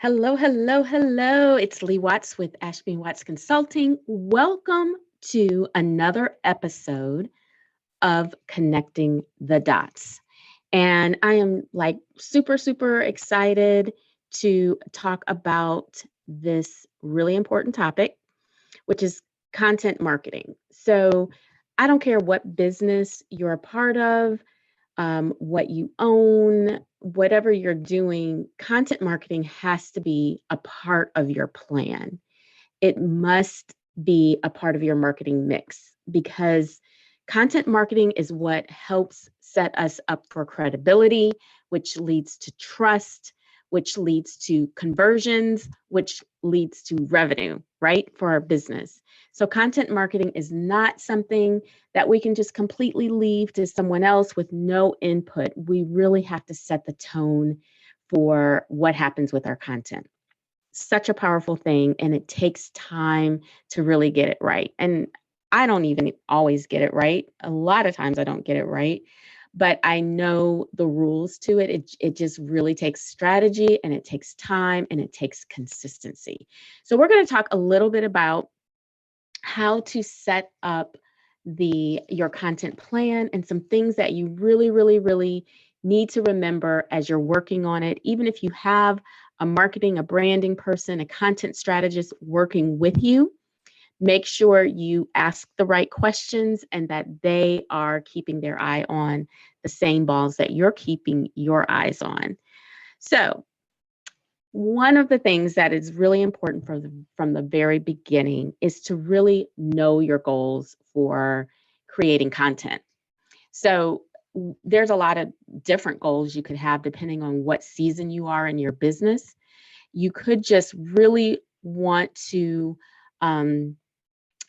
Hello, hello, hello. It's Lee Watts with Ashby Watts Consulting. Welcome to another episode of Connecting the Dots. And I am like super, super excited to talk about this really important topic, which is content marketing. So I don't care what business you're a part of, what you own, whatever you're doing, content marketing has to be a part of your plan. It must be a part of your marketing mix because content marketing is what helps set us up for credibility, which leads to trust, which leads to conversions, which leads to revenue, right, for our business. So, content marketing is not something that we can just completely leave to someone else with no input. We really have to set the tone for what happens with our content. Such a powerful thing, and it takes time to really get it right. And I don't even always get it right. A lot of times I don't get it right, but I know the rules to it. It just really takes strategy, and it takes time, and it takes consistency. So we're going to talk a little bit about how to set up the your content plan and some things that you really need to remember as you're working on it. Even if you have a marketing, a branding person, a content strategist working with you, make sure you ask the right questions and that they are keeping their eye on the same balls that you're keeping your eyes on. So one of the things that is really important from the very beginning is to really know your goals for creating content. So there's a lot of different goals you could have depending on what season you are in your business. You could just really want to um,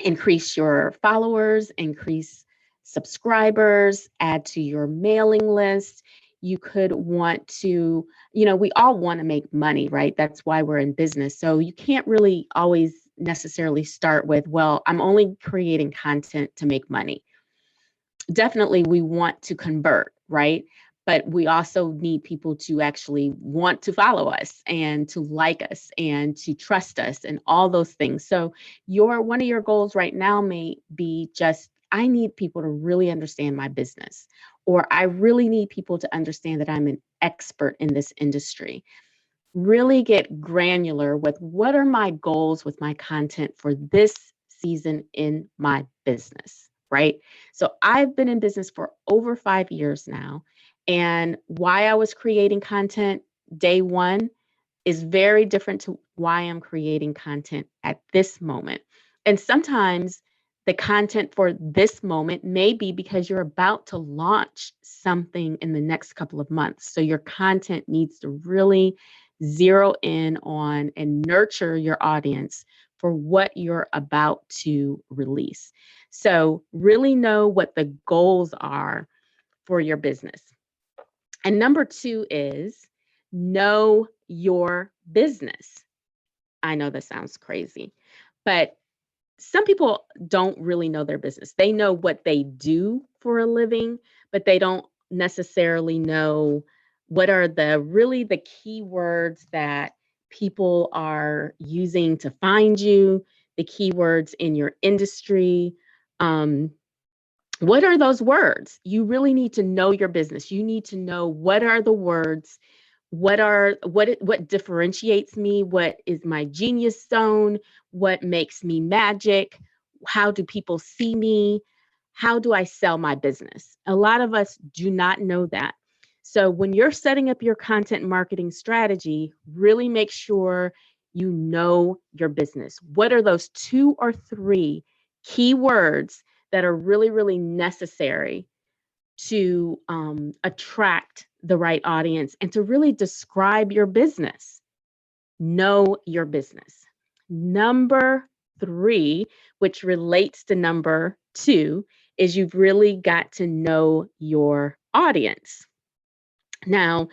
increase your followers, increase subscribers, add to your mailing list. You could want to, we all want to make money, right? That's why we're in business. So you can't really always necessarily start with, well, I'm only creating content to make money. Definitely we want to convert, right? But we also need people to actually want to follow us and to like us and to trust us and all those things. So your one of your goals right now may be just I need people to really understand my business, or I really need people to understand that I'm an expert in this industry. Really get granular with what are my goals with my content for this season in my business, right? So I've been in business for over 5 years now. And why I was creating content day one is very different to why I'm creating content at this moment. And sometimes the content for this moment may be because you're about to launch something in the next couple of months. So your content needs to really zero in on and nurture your audience for what you're about to release. So really know what the goals are for your business. And number two is know your business. I know this sounds crazy, but some people don't really know their business. They know what they do for a living, but they don't necessarily know what are the keywords that people are using to find you, the keywords in your industry. Um, what are those words? You really need to know your business. You need to know what are the words, what differentiates me, what is my genius zone, what makes me magic, how do people see me, how do I sell my business? A lot of us do not know that. So when you're setting up your content marketing strategy, really make sure you know your business. What are those two or three keywords that are really necessary to attract the right audience and to really describe your business? Know your business. Number three, which relates to number two, is you've really got to know your audience. Now,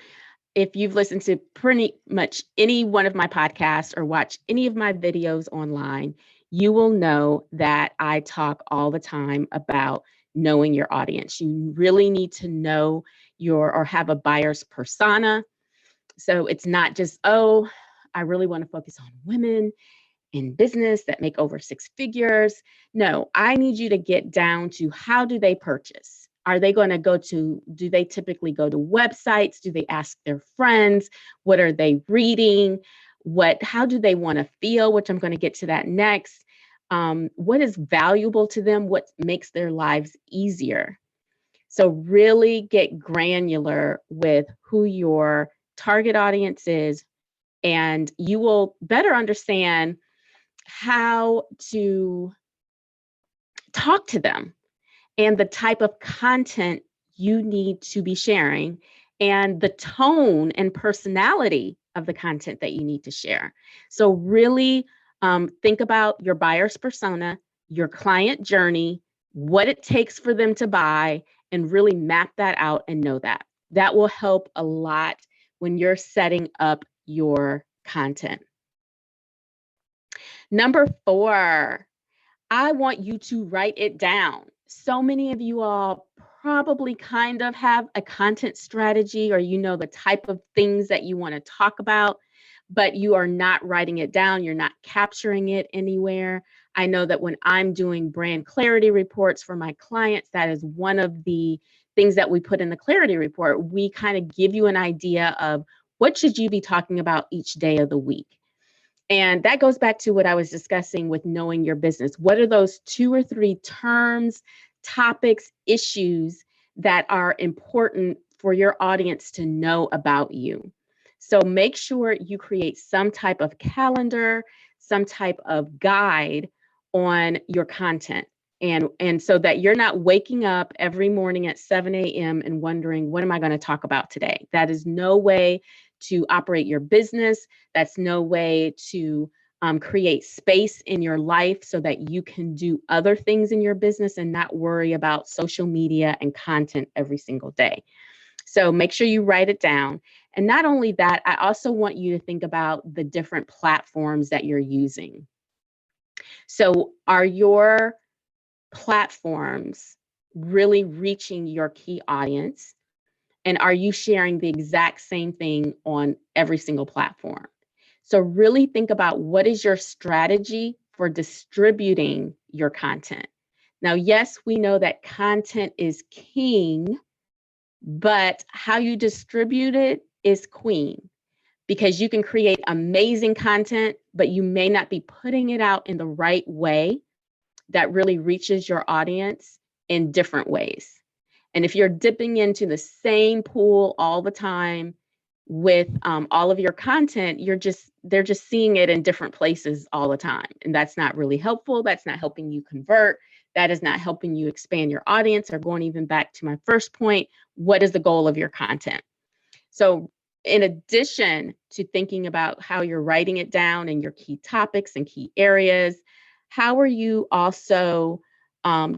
if you've listened to pretty much any one of my podcasts or watched any of my videos online, you will know that I talk all the time about knowing your audience. You really need to know or have a buyer's persona. So it's not just, oh, I really want to focus on women in business that make over six figures. No, I need you to get down to how do they purchase? Are they going to do they typically go to websites? Do they ask their friends? What are they reading? How do they want to feel? Which I'm going to get to that next. What is valuable to them? What makes their lives easier? So really get granular with who your target audience is, and you will better understand how to talk to them and the type of content you need to be sharing and the tone and personality of the content that you need to share. So really think about your buyer's persona, your client journey, what it takes for them to buy, and really map that out and know that. That will help a lot when you're setting up your content. Number 4, I want you to write it down. So many of you all probably kind of have a content strategy, or you know the type of things that you want to talk about, but you are not writing it down. You're not capturing it anywhere. I know that when I'm doing brand clarity reports for my clients, that is one of the things that we put in the clarity report. We kind of give you an idea of what should you be talking about each day of the week. And that goes back to what I was discussing with knowing your business. What are those 2 or 3 terms, topics, issues that are important for your audience to know about you? So make sure you create some type of calendar, some type of guide on your content. And so that you're not waking up every morning at 7 a.m. and wondering, what am I going to talk about today? That is no way to operate your business. That's no way to create space in your life so that you can do other things in your business and not worry about social media and content every single day. So make sure you write it down. And not only that, I also want you to think about the different platforms that you're using. So are your platforms really reaching your key audience? And are you sharing the exact same thing on every single platform? So really think about what is your strategy for distributing your content. Now, yes, we know that content is king, but how you distribute it is queen, because you can create amazing content, but you may not be putting it out in the right way that really reaches your audience in different ways. And if you're dipping into the same pool all the time with all of your content, they're just seeing it in different places all the time. And that's not really helpful. That's not helping you convert. That is not helping you expand your audience. Or going even back to my first point, what is the goal of your content? So in addition to thinking about how you're writing it down and your key topics and key areas, how are you also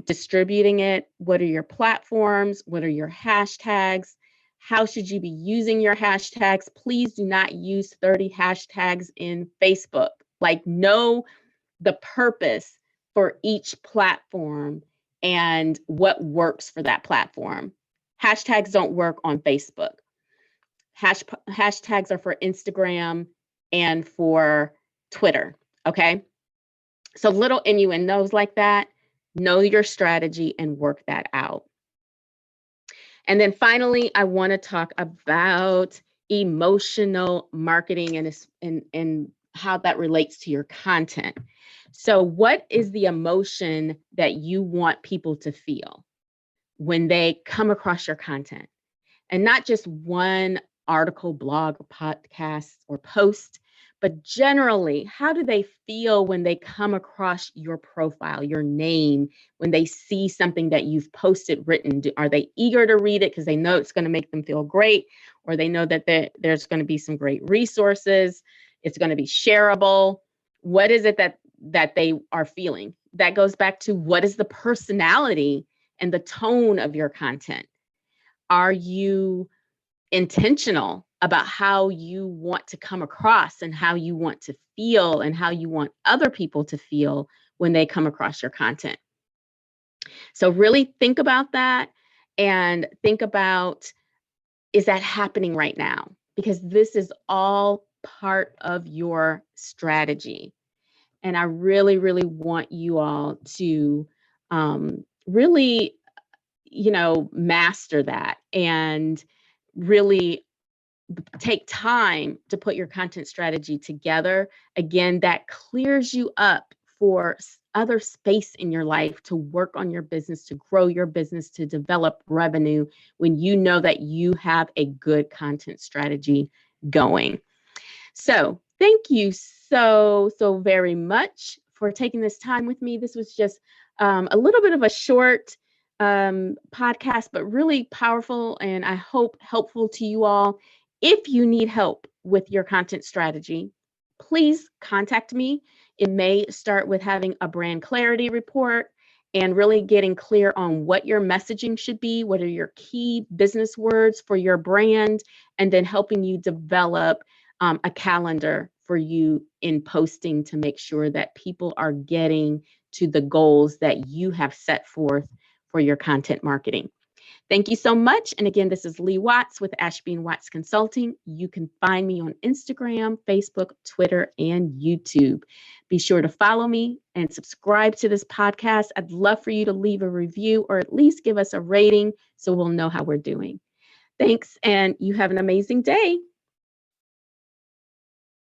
distributing it? What are your platforms? What are your hashtags? How should you be using your hashtags? Please do not use 30 hashtags in Facebook. Like, know the purpose for each platform and what works for that platform. Hashtags don't work on Facebook. Hashtags are for Instagram and for Twitter, okay? So little innuendos like that, know your strategy and work that out. And then finally, I want to talk about emotional marketing and how that relates to your content. So what is the emotion that you want people to feel when they come across your content? And not just one article, blog, or podcast, or post, but generally, how do they feel when they come across your profile, your name, when they see something that you've posted, written? Are they eager to read it because they know it's going to make them feel great, or they know that there's going to be some great resources, it's going to be shareable? What is it that they are feeling? That goes back to, what is the personality and the tone of your content? Are you intentional about how you want to come across and how you want to feel and how you want other people to feel when they come across your content? So really think about that, and think about, is that happening right now? Because this is all part of your strategy. And I really, really want you all to really, master that and really take time to put your content strategy together. Again, that clears you up for other space in your life to work on your business, to grow your business, to develop revenue when you know that you have a good content strategy going. So, thank you so very much for taking this time with me. This was just a little bit of a short podcast, but really powerful and I hope helpful to you all. If you need help with your content strategy, please contact me. It may start with having a brand clarity report and really getting clear on what your messaging should be, what are your key business words for your brand, and then helping you develop a calendar for you in posting to make sure that people are getting to the goals that you have set forth for your content marketing. Thank you so much. And again, this is Lee Watts with Ashby & Watts Consulting. You can find me on Instagram, Facebook, Twitter, and YouTube. Be sure to follow me and subscribe to this podcast. I'd love for you to leave a review or at least give us a rating so we'll know how we're doing. Thanks, and you have an amazing day.